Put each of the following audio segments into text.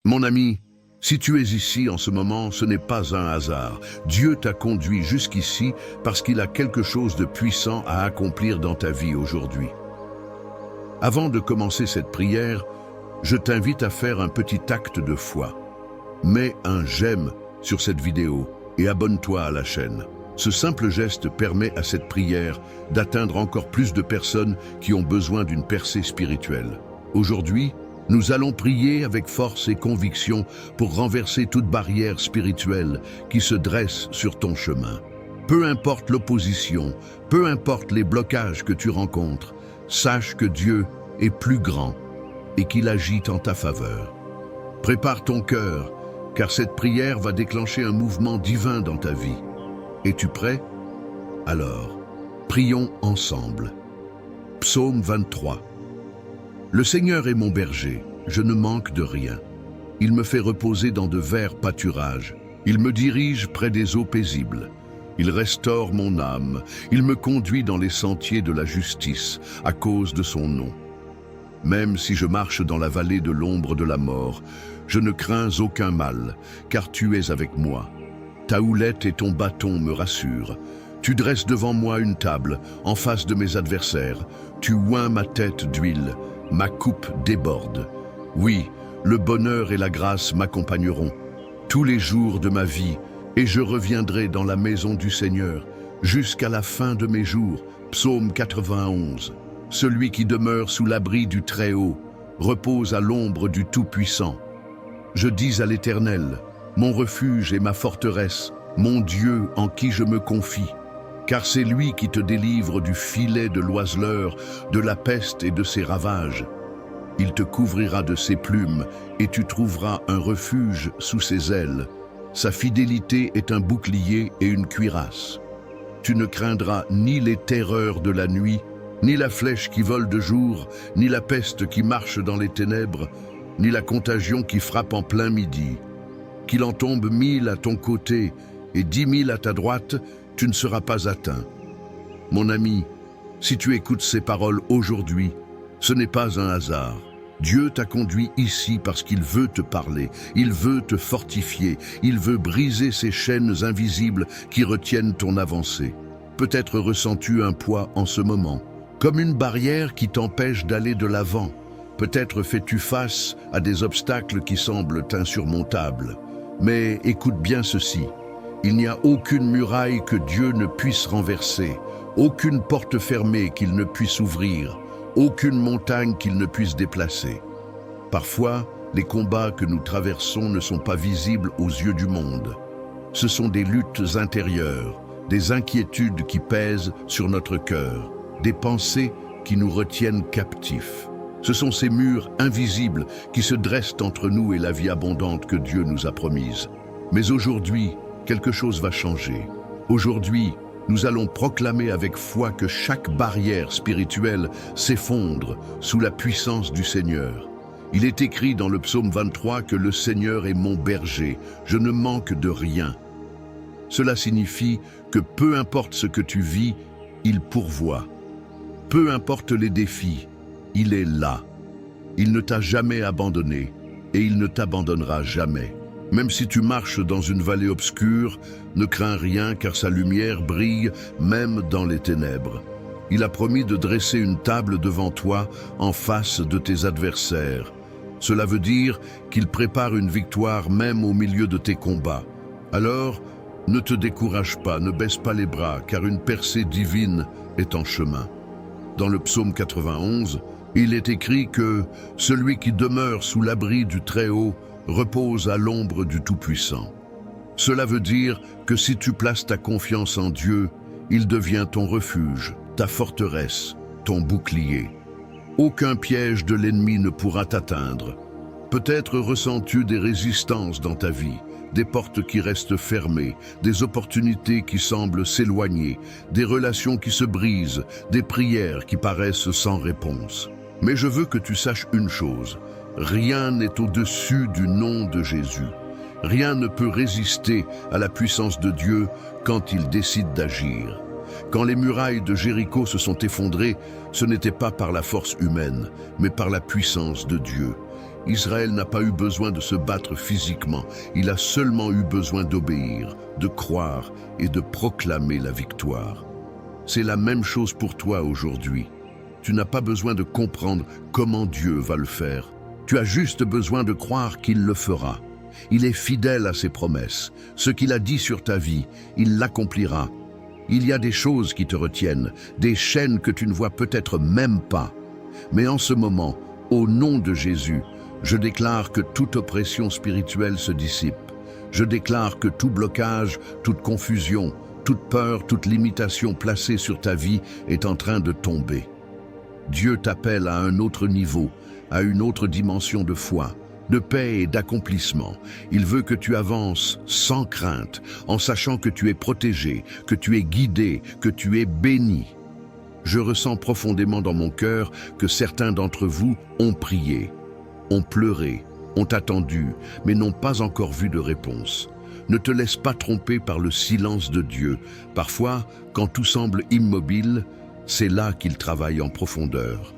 Mon ami, si tu es ici en ce moment, ce n'est pas un hasard. Dieu t'a conduit jusqu'ici parce qu'il a quelque chose de puissant à accomplir dans ta vie aujourd'hui. Avant de commencer cette prière, je t'invite à faire un petit acte de foi. Mets un j'aime sur cette vidéo et abonne-toi à la chaîne. Ce simple geste permet à cette prière d'atteindre encore plus de personnes qui ont besoin d'une percée spirituelle. Aujourd'hui, nous allons prier avec force et conviction pour renverser toute barrière spirituelle qui se dresse sur ton chemin. Peu importe l'opposition, peu importe les blocages que tu rencontres, sache que Dieu est plus grand et qu'il agit en ta faveur. Prépare ton cœur, car cette prière va déclencher un mouvement divin dans ta vie. Es-tu prêt? Alors, prions ensemble. Psaume 23. Le Seigneur est mon berger, je ne manque de rien. Il me fait reposer dans de verts pâturages. Il me dirige près des eaux paisibles. Il restaure mon âme. Il me conduit dans les sentiers de la justice, à cause de son nom. Même si je marche dans la vallée de l'ombre de la mort, je ne crains aucun mal, car tu es avec moi. Ta houlette et ton bâton me rassurent. Tu dresses devant moi une table, en face de mes adversaires. Tu oins ma tête d'huile, ma coupe déborde. Oui, le bonheur et la grâce m'accompagneront tous les jours de ma vie, et je reviendrai dans la maison du Seigneur jusqu'à la fin de mes jours. Psaume 91. Celui qui demeure sous l'abri du Très-Haut repose à l'ombre du Tout-Puissant. Je dis à l'Éternel, mon refuge et ma forteresse, mon Dieu en qui je me confie. Car c'est lui qui te délivre du filet de l'oiseleur, de la peste et de ses ravages. Il te couvrira de ses plumes et tu trouveras un refuge sous ses ailes. Sa fidélité est un bouclier et une cuirasse. Tu ne craindras ni les terreurs de la nuit, ni la flèche qui vole de jour, ni la peste qui marche dans les ténèbres, ni la contagion qui frappe en plein midi. Qu'il en tombe 1000 à ton côté et 10 000 à ta droite, tu ne seras pas atteint. Mon ami, si tu écoutes ces paroles aujourd'hui, ce n'est pas un hasard. Dieu t'a conduit ici parce qu'il veut te parler, il veut te fortifier, il veut briser ces chaînes invisibles qui retiennent ton avancée. Peut-être ressens-tu un poids en ce moment, comme une barrière qui t'empêche d'aller de l'avant. Peut-être fais-tu face à des obstacles qui semblent insurmontables. Mais écoute bien ceci, il n'y a aucune muraille que Dieu ne puisse renverser, aucune porte fermée qu'il ne puisse ouvrir, aucune montagne qu'il ne puisse déplacer. Parfois, les combats que nous traversons ne sont pas visibles aux yeux du monde. Ce sont des luttes intérieures, des inquiétudes qui pèsent sur notre cœur, des pensées qui nous retiennent captifs. Ce sont ces murs invisibles qui se dressent entre nous et la vie abondante que Dieu nous a promise. Mais aujourd'hui, quelque chose va changer. Aujourd'hui, nous allons proclamer avec foi que chaque barrière spirituelle s'effondre sous la puissance du Seigneur. Il est écrit dans le psaume 23 que le Seigneur est mon berger, je ne manque de rien. Cela signifie que peu importe ce que tu vis, il pourvoit. Peu importe les défis, il est là. Il ne t'a jamais abandonné et il ne t'abandonnera jamais. Même si tu marches dans une vallée obscure, ne crains rien car sa lumière brille même dans les ténèbres. Il a promis de dresser une table devant toi en face de tes adversaires. Cela veut dire qu'il prépare une victoire même au milieu de tes combats. Alors, ne te décourage pas, ne baisse pas les bras car une percée divine est en chemin. Dans le psaume 91, il est écrit que celui qui demeure sous l'abri du Très-Haut repose à l'ombre du Tout-Puissant. Cela veut dire que si tu places ta confiance en Dieu, il devient ton refuge, ta forteresse, ton bouclier. Aucun piège de l'ennemi ne pourra t'atteindre. Peut-être ressens-tu des résistances dans ta vie, des portes qui restent fermées, des opportunités qui semblent s'éloigner, des relations qui se brisent, des prières qui paraissent sans réponse. Mais je veux que tu saches une chose, rien n'est au-dessus du nom de Jésus. Rien ne peut résister à la puissance de Dieu quand il décide d'agir. Quand les murailles de Jéricho se sont effondrées, ce n'était pas par la force humaine, mais par la puissance de Dieu. Israël n'a pas eu besoin de se battre physiquement, il a seulement eu besoin d'obéir, de croire et de proclamer la victoire. C'est la même chose pour toi aujourd'hui. Tu n'as pas besoin de comprendre comment Dieu va le faire. Tu as juste besoin de croire qu'il le fera. Il est fidèle à ses promesses. Ce qu'il a dit sur ta vie, il l'accomplira. Il y a des choses qui te retiennent, des chaînes que tu ne vois peut-être même pas. Mais en ce moment, au nom de Jésus, je déclare que toute oppression spirituelle se dissipe. Je déclare que tout blocage, toute confusion, toute peur, toute limitation placée sur ta vie est en train de tomber. Dieu t'appelle à un autre niveau, à une autre dimension de foi, de paix et d'accomplissement. Il veut que tu avances sans crainte, en sachant que tu es protégé, que tu es guidé, que tu es béni. Je ressens profondément dans mon cœur que certains d'entre vous ont prié, ont pleuré, ont attendu, mais n'ont pas encore vu de réponse. Ne te laisse pas tromper par le silence de Dieu. Parfois, quand tout semble immobile, c'est là qu'il travaille en profondeur.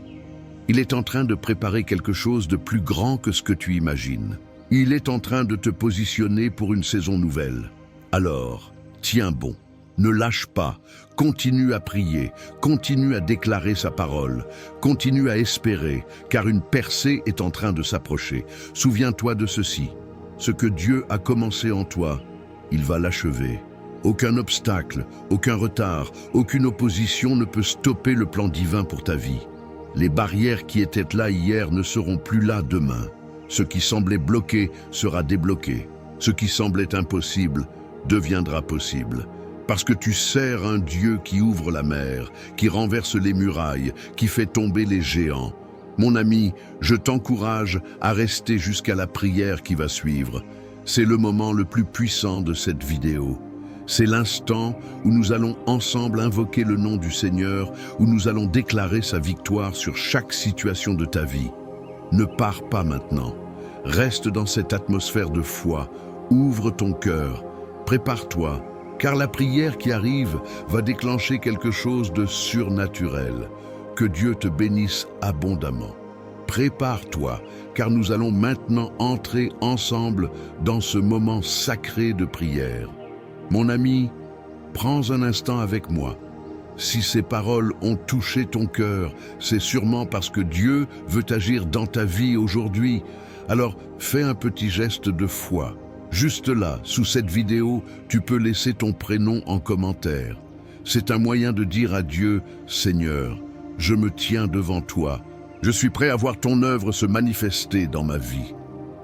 Il est en train de préparer quelque chose de plus grand que ce que tu imagines. Il est en train de te positionner pour une saison nouvelle. Alors, tiens bon, ne lâche pas, continue à prier, continue à déclarer sa parole, continue à espérer, car une percée est en train de s'approcher. Souviens-toi de ceci, ce que Dieu a commencé en toi, il va l'achever. Aucun obstacle, aucun retard, aucune opposition ne peut stopper le plan divin pour ta vie. Les barrières qui étaient là hier ne seront plus là demain. Ce qui semblait bloqué sera débloqué. Ce qui semblait impossible deviendra possible. Parce que tu sers un Dieu qui ouvre la mer, qui renverse les murailles, qui fait tomber les géants. Mon ami, je t'encourage à rester jusqu'à la prière qui va suivre. C'est le moment le plus puissant de cette vidéo. C'est l'instant où nous allons ensemble invoquer le nom du Seigneur, où nous allons déclarer sa victoire sur chaque situation de ta vie. Ne pars pas maintenant. Reste dans cette atmosphère de foi. Ouvre ton cœur. Prépare-toi, car la prière qui arrive va déclencher quelque chose de surnaturel. Que Dieu te bénisse abondamment. Prépare-toi, car nous allons maintenant entrer ensemble dans ce moment sacré de prière. Mon ami, prends un instant avec moi. Si ces paroles ont touché ton cœur, c'est sûrement parce que Dieu veut agir dans ta vie aujourd'hui. Alors, fais un petit geste de foi. Juste là, sous cette vidéo, tu peux laisser ton prénom en commentaire. C'est un moyen de dire à Dieu, « Seigneur, je me tiens devant toi. Je suis prêt à voir ton œuvre se manifester dans ma vie. »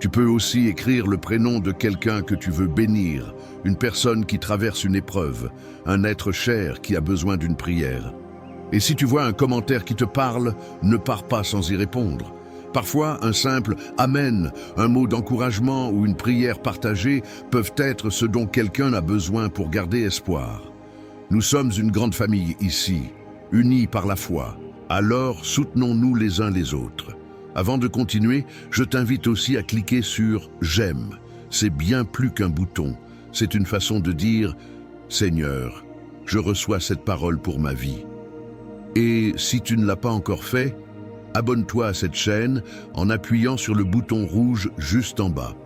Tu peux aussi écrire le prénom de quelqu'un que tu veux bénir, une personne qui traverse une épreuve, un être cher qui a besoin d'une prière. Et si tu vois un commentaire qui te parle, ne pars pas sans y répondre. Parfois, un simple « Amen », un mot d'encouragement ou une prière partagée peuvent être ce dont quelqu'un a besoin pour garder espoir. Nous sommes une grande famille ici, unis par la foi. Alors, soutenons-nous les uns les autres. Avant de continuer, je t'invite aussi à cliquer sur « J'aime ». C'est bien plus qu'un bouton. C'est une façon de dire « Seigneur, je reçois cette parole pour ma vie ». Et si tu ne l'as pas encore fait, abonne-toi à cette chaîne en appuyant sur le bouton rouge juste en bas.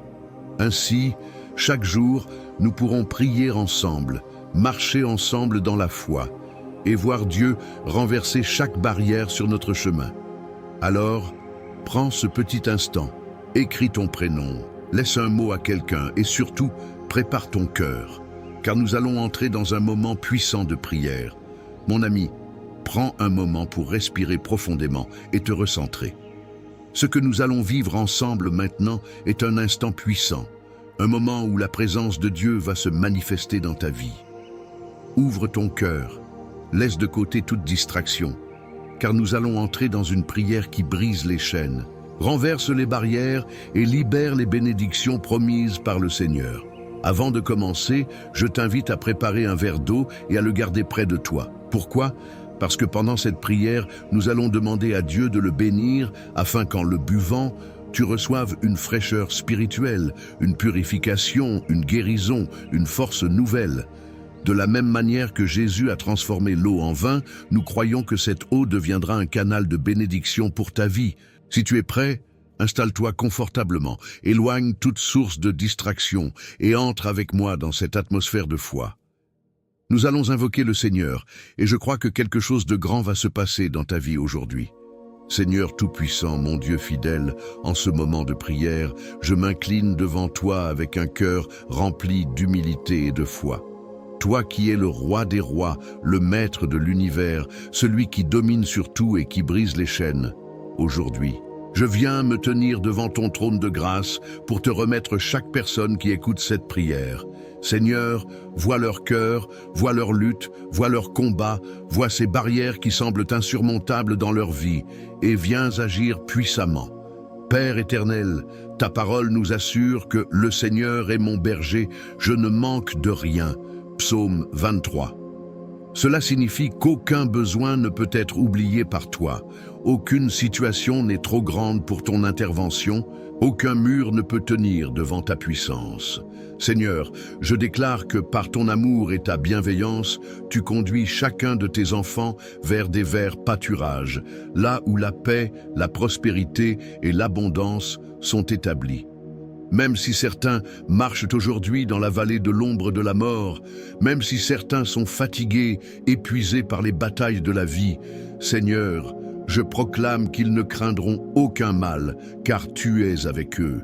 Ainsi, chaque jour, nous pourrons prier ensemble, marcher ensemble dans la foi et voir Dieu renverser chaque barrière sur notre chemin. Alors, prends ce petit instant, écris ton prénom, laisse un mot à quelqu'un et surtout, prépare ton cœur, car nous allons entrer dans un moment puissant de prière. Mon ami, prends un moment pour respirer profondément et te recentrer. Ce que nous allons vivre ensemble maintenant est un instant puissant, un moment où la présence de Dieu va se manifester dans ta vie. Ouvre ton cœur, laisse de côté toute distraction, car nous allons entrer dans une prière qui brise les chaînes, renverse les barrières et libère les bénédictions promises par le Seigneur. Avant de commencer, je t'invite à préparer un verre d'eau et à le garder près de toi. Pourquoi ? Parce que pendant cette prière, nous allons demander à Dieu de le bénir afin qu'en le buvant, tu reçoives une fraîcheur spirituelle, une purification, une guérison, une force nouvelle. De la même manière que Jésus a transformé l'eau en vin, nous croyons que cette eau deviendra un canal de bénédiction pour ta vie. Si tu es prêt, Installe-toi confortablement, éloigne toute source de distraction et entre avec moi dans cette atmosphère de foi. Nous allons invoquer le Seigneur, et je crois que quelque chose de grand va se passer dans ta vie aujourd'hui. Seigneur Tout-Puissant, mon Dieu fidèle, en ce moment de prière, je m'incline devant toi avec un cœur rempli d'humilité et de foi. Toi qui es le roi des rois, le maître de l'univers, celui qui domine sur tout et qui brise les chaînes. Aujourd'hui, je viens me tenir devant ton trône de grâce pour te remettre chaque personne qui écoute cette prière. Seigneur, vois leur cœur, vois leur lutte, vois leur combat, vois ces barrières qui semblent insurmontables dans leur vie, et viens agir puissamment. Père éternel, ta parole nous assure que le Seigneur est mon berger, je ne manque de rien. Psaume 23. Cela signifie qu'aucun besoin ne peut être oublié par toi. Aucune situation n'est trop grande pour ton intervention, aucun mur ne peut tenir devant ta puissance. Seigneur, je déclare que par ton amour et ta bienveillance, tu conduis chacun de tes enfants vers des verts pâturages, là où la paix, la prospérité et l'abondance sont établies. Même si certains marchent aujourd'hui dans la vallée de l'ombre de la mort, même si certains sont fatigués, épuisés par les batailles de la vie, Seigneur, je proclame qu'ils ne craindront aucun mal, car tu es avec eux.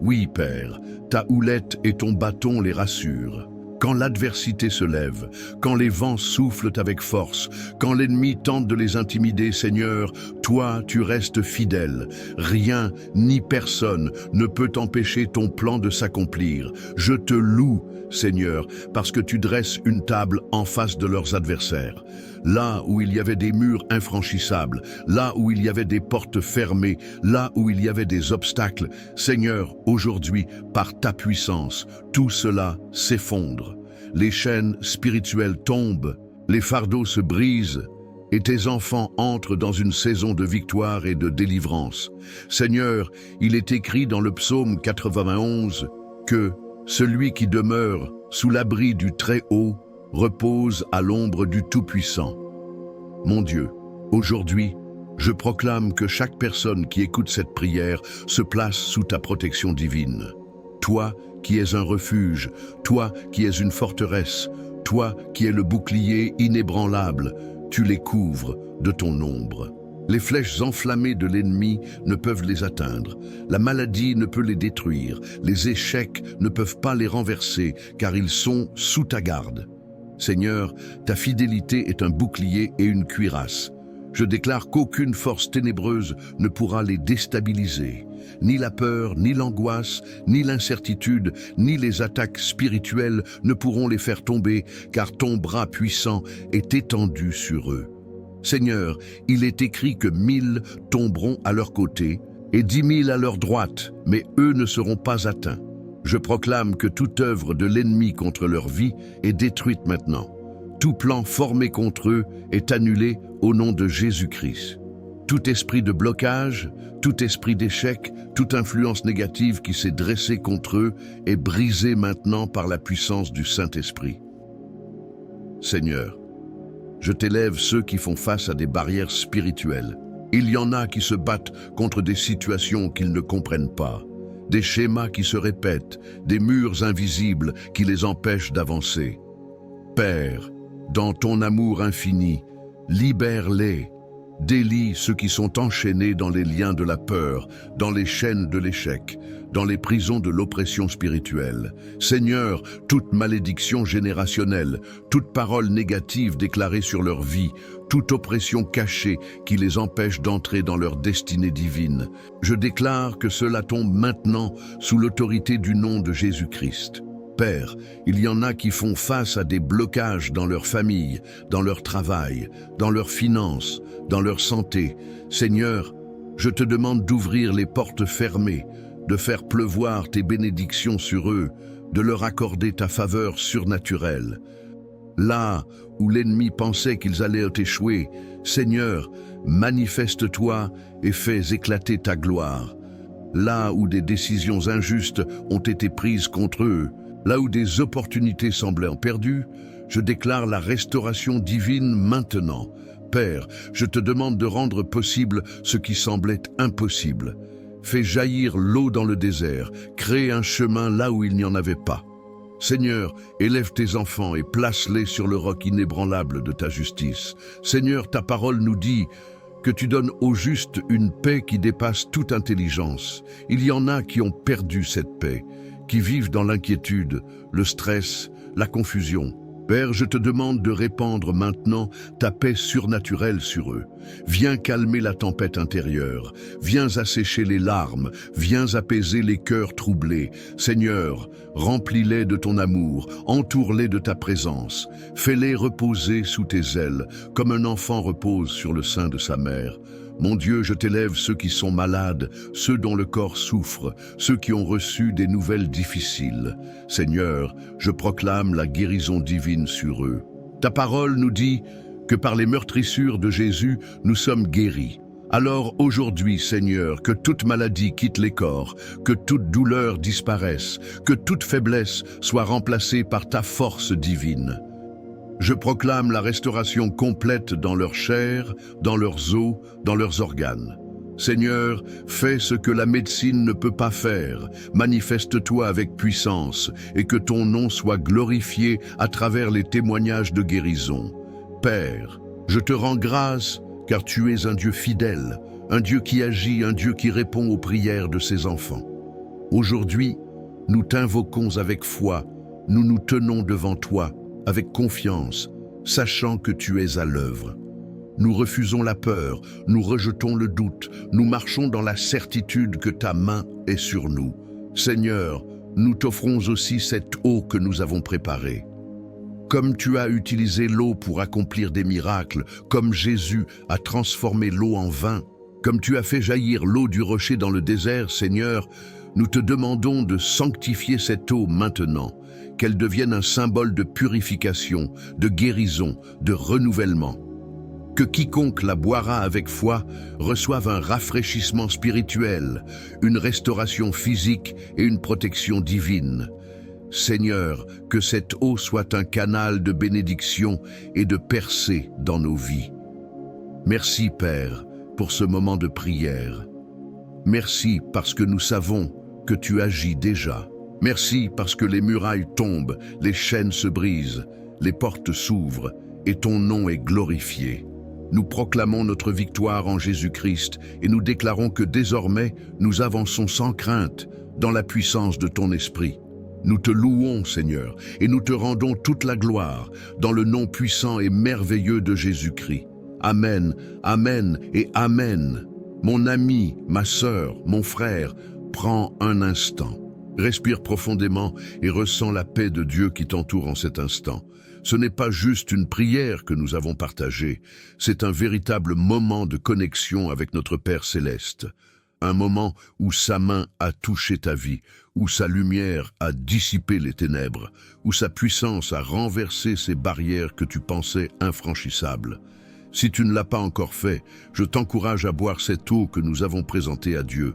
Oui, Père, ta houlette et ton bâton les rassurent. Quand l'adversité se lève, quand les vents soufflent avec force, quand l'ennemi tente de les intimider, Seigneur, toi, tu restes fidèle. Rien ni personne ne peut empêcher ton plan de s'accomplir. Je te loue, Seigneur, parce que tu dresses une table en face de leurs adversaires. Là où il y avait des murs infranchissables, là où il y avait des portes fermées, là où il y avait des obstacles, Seigneur, aujourd'hui, par ta puissance, tout cela s'effondre. Les chaînes spirituelles tombent, les fardeaux se brisent, et tes enfants entrent dans une saison de victoire et de délivrance. Seigneur, il est écrit dans le psaume 91 que celui qui demeure sous l'abri du Très-Haut repose à l'ombre du Tout-Puissant. Mon Dieu, aujourd'hui, je proclame que chaque personne qui écoute cette prière se place sous ta protection divine. Toi qui es un refuge, toi qui es une forteresse, toi qui es le bouclier inébranlable, tu les couvres de ton ombre. Les flèches enflammées de l'ennemi ne peuvent les atteindre. La maladie ne peut les détruire. Les échecs ne peuvent pas les renverser, car ils sont sous ta garde. Seigneur, ta fidélité est un bouclier et une cuirasse. Je déclare qu'aucune force ténébreuse ne pourra les déstabiliser. Ni la peur, ni l'angoisse, ni l'incertitude, ni les attaques spirituelles ne pourront les faire tomber, car ton bras puissant est étendu sur eux. Seigneur, il est écrit que 1000 tomberont à leur côté et 10 000 à leur droite, mais eux ne seront pas atteints. Je proclame que toute œuvre de l'ennemi contre leur vie est détruite maintenant. Tout plan formé contre eux est annulé au nom de Jésus-Christ. Tout esprit de blocage, tout esprit d'échec, toute influence négative qui s'est dressée contre eux est brisée maintenant par la puissance du Saint-Esprit. Seigneur, je t'élève ceux qui font face à des barrières spirituelles. Il y en a qui se battent contre des situations qu'ils ne comprennent pas, des schémas qui se répètent, des murs invisibles qui les empêchent d'avancer. Père, dans ton amour infini, libère-les, délie ceux qui sont enchaînés dans les liens de la peur, dans les chaînes de l'échec, dans les prisons de l'oppression spirituelle. Seigneur, toute malédiction générationnelle, toute parole négative déclarée sur leur vie, toute oppression cachée qui les empêche d'entrer dans leur destinée divine, je déclare que cela tombe maintenant sous l'autorité du nom de Jésus-Christ. Père, il y en a qui font face à des blocages dans leur famille, dans leur travail, dans leurs finances, dans leur santé. Seigneur, je te demande d'ouvrir les portes fermées, de faire pleuvoir tes bénédictions sur eux, de leur accorder ta faveur surnaturelle. Là où l'ennemi pensait qu'ils allaient échouer, Seigneur, manifeste-toi et fais éclater ta gloire. Là où des décisions injustes ont été prises contre eux, là où des opportunités semblaient perdues, je déclare la restauration divine maintenant. Père, je te demande de rendre possible ce qui semblait impossible. Fais jaillir l'eau dans le désert, crée un chemin là où il n'y en avait pas. Seigneur, élève tes enfants et place-les sur le roc inébranlable de ta justice. Seigneur, ta parole nous dit que tu donnes aux justes une paix qui dépasse toute intelligence. Il y en a qui ont perdu cette paix, qui vivent dans l'inquiétude, le stress, la confusion. Père, je te demande de répandre maintenant ta paix surnaturelle sur eux. Viens calmer la tempête intérieure, viens assécher les larmes, viens apaiser les cœurs troublés. Seigneur, remplis-les de ton amour, entoure-les de ta présence. Fais-les reposer sous tes ailes, comme un enfant repose sur le sein de sa mère. Mon Dieu, je t'élève ceux qui sont malades, ceux dont le corps souffre, ceux qui ont reçu des nouvelles difficiles. Seigneur, je proclame la guérison divine sur eux. Ta parole nous dit que par les meurtrissures de Jésus, nous sommes guéris. Alors aujourd'hui, Seigneur, que toute maladie quitte les corps, que toute douleur disparaisse, que toute faiblesse soit remplacée par ta force divine. Je proclame la restauration complète dans leur chair, dans leurs os, dans leurs organes. Seigneur, fais ce que la médecine ne peut pas faire. Manifeste-toi avec puissance et que ton nom soit glorifié à travers les témoignages de guérison. Père, je te rends grâce car tu es un Dieu fidèle, un Dieu qui agit, un Dieu qui répond aux prières de ses enfants. Aujourd'hui, nous t'invoquons avec foi, nous nous tenons devant toi, avec confiance, sachant que tu es à l'œuvre. Nous refusons la peur, nous rejetons le doute, nous marchons dans la certitude que ta main est sur nous. Seigneur, nous t'offrons aussi cette eau que nous avons préparée. Comme tu as utilisé l'eau pour accomplir des miracles, comme Jésus a transformé l'eau en vin, comme tu as fait jaillir l'eau du rocher dans le désert, Seigneur, nous te demandons de sanctifier cette eau maintenant, qu'elle devienne un symbole de purification, de guérison, de renouvellement. Que quiconque la boira avec foi reçoive un rafraîchissement spirituel, une restauration physique et une protection divine. Seigneur, que cette eau soit un canal de bénédiction et de percée dans nos vies. Merci, Père, pour ce moment de prière. Merci parce que nous savons que tu agis déjà. Merci parce que les murailles tombent, les chaînes se brisent, les portes s'ouvrent et ton nom est glorifié. Nous proclamons notre victoire en Jésus-Christ et nous déclarons que désormais nous avançons sans crainte dans la puissance de ton esprit. Nous te louons, Seigneur, et nous te rendons toute la gloire dans le nom puissant et merveilleux de Jésus-Christ. Amen, Amen et Amen. Mon ami, ma sœur, mon frère, prends un instant. Respire profondément et ressens la paix de Dieu qui t'entoure en cet instant. Ce n'est pas juste une prière que nous avons partagée, c'est un véritable moment de connexion avec notre Père céleste. Un moment où sa main a touché ta vie, où sa lumière a dissipé les ténèbres, où sa puissance a renversé ces barrières que tu pensais infranchissables. Si tu ne l'as pas encore fait, je t'encourage à boire cette eau que nous avons présentée à Dieu.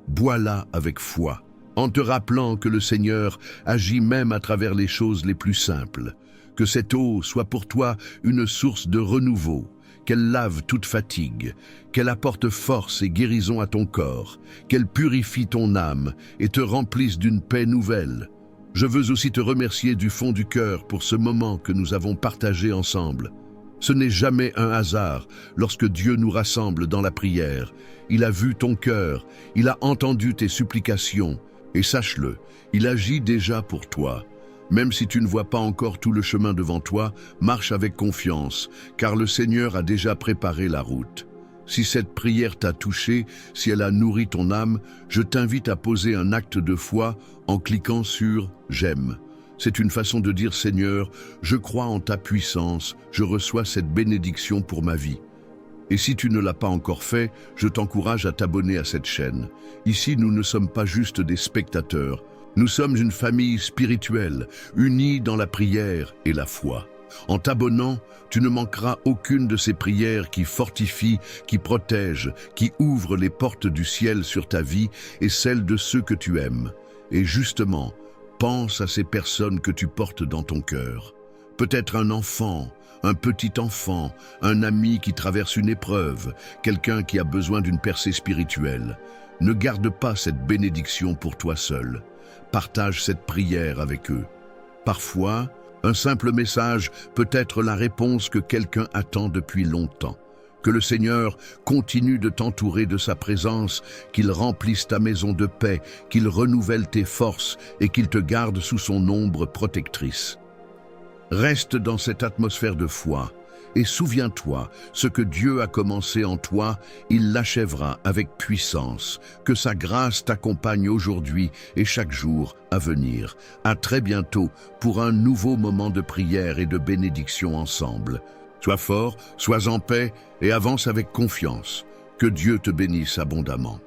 Bois-la avec foi, en te rappelant que le Seigneur agit même à travers les choses les plus simples. Que cette eau soit pour toi une source de renouveau, qu'elle lave toute fatigue, qu'elle apporte force et guérison à ton corps, qu'elle purifie ton âme et te remplisse d'une paix nouvelle. Je veux aussi te remercier du fond du cœur pour ce moment que nous avons partagé ensemble. Ce n'est jamais un hasard lorsque Dieu nous rassemble dans la prière. Il a vu ton cœur, il a entendu tes supplications, et sache-le, il agit déjà pour toi. Même si tu ne vois pas encore tout le chemin devant toi, marche avec confiance, car le Seigneur a déjà préparé la route. Si cette prière t'a touché, si elle a nourri ton âme, je t'invite à poser un acte de foi en cliquant sur « J'aime ». C'est une façon de dire « Seigneur, je crois en ta puissance, je reçois cette bénédiction pour ma vie ». Et si tu ne l'as pas encore fait, je t'encourage à t'abonner à cette chaîne. Ici, nous ne sommes pas juste des spectateurs. Nous sommes une famille spirituelle, unie dans la prière et la foi. En t'abonnant, tu ne manqueras aucune de ces prières qui fortifient, qui protègent, qui ouvrent les portes du ciel sur ta vie et celles de ceux que tu aimes. Et justement, pense à ces personnes que tu portes dans ton cœur. Peut-être un enfant, un petit enfant, un ami qui traverse une épreuve, quelqu'un qui a besoin d'une percée spirituelle. Ne garde pas cette bénédiction pour toi seul. Partage cette prière avec eux. Parfois, un simple message peut être la réponse que quelqu'un attend depuis longtemps. Que le Seigneur continue de t'entourer de sa présence, qu'il remplisse ta maison de paix, qu'il renouvelle tes forces et qu'il te garde sous son ombre protectrice. Reste dans cette atmosphère de foi et souviens-toi, ce que Dieu a commencé en toi, il l'achèvera avec puissance. Que sa grâce t'accompagne aujourd'hui et chaque jour à venir. À très bientôt pour un nouveau moment de prière et de bénédiction ensemble. Sois fort, sois en paix et avance avec confiance. Que Dieu te bénisse abondamment.